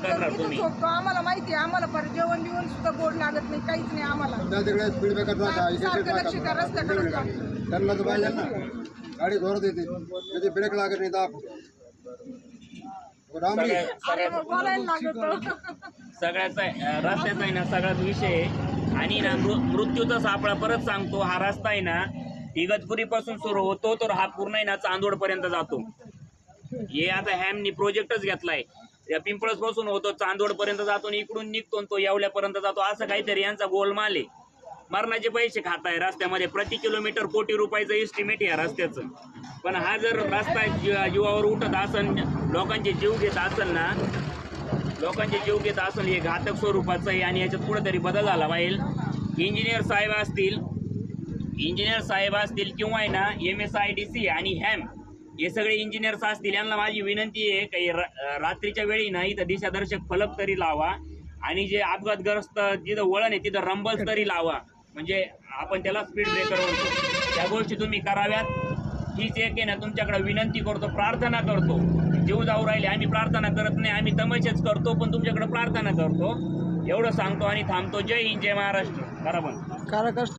करणार तुम्ही? आम्हाला माहिती आहे, आम्हाला पर जेवण बिवण सुद्धा गोड लागत नाही, काहीच नाही आम्हाला. सारखं लक्ष त्या रस्त्याकडे त्यांना तर पाहिजे ना, गाडी जोरात येते त्याचे ब्रेक लागत नाही दाब बोलायला लागत. सगळ्याचा रस्त्याचा आहे ना सगळ्यात विषय आहे. आणि ना मृत्यूचा सापळा परत सांगतो. हा रस्ता आहे ना इगतपुरी पासून सुरू होतो तर हा पूर्ण आहे ना चांदोड पर्यंत जातो. हे आता हॅमनी प्रोजेक्टच घेतलाय. या पिंपळस पासून होतो चांदोड पर्यंत जातो आणि इकडून निघतो तो येवल्यापर्यंत जातो. असं काहीतरी यांचा गोलमाल आहे. मरणाचे पैसे खाताय रस्त्यामध्ये. प्रति किलोमीटर कोटी रुपयाचं एस्टिमेट आहे या रस्त्याचं. पण हा जर रस्ता जीवावर उठत असेल, लोकांचे जीव घेत असेल ना, लोकांचे जीव घेत असेल, हे घातक स्वरूपाचं आहे. आणि याच्यात कुठेतरी बदल झाला पाहिजे. इंजिनियर साहेब असतील किंवा आहे ना MSIDC आणि हॅम हे सगळे इंजिनियर्स असतील, यांना माझी विनंती आहे काही रात्रीच्या वेळी ना इथं दिशादर्शक फलक तरी लावा. आणि जे अपघातग्रस्त जिथं वळण आहे तिथं रंबल तरी लावा. म्हणजे आपण त्याला स्पीड ब्रेकर म्हणतो. त्या गोष्टी तुम्ही कराव्यात. हीच एक आहे ना तुमच्याकडे विनंती करतो, प्रार्थना करतो. जीव जाऊ राहिले, आम्ही प्रार्थना करत नाही, आम्ही तमाशेच करतो, पण तुमच्याकडे प्रार्थना करतो. एवढं सांगतो आणि थांबतो. जय हिंद, जय महाराष्ट्र. करा पण.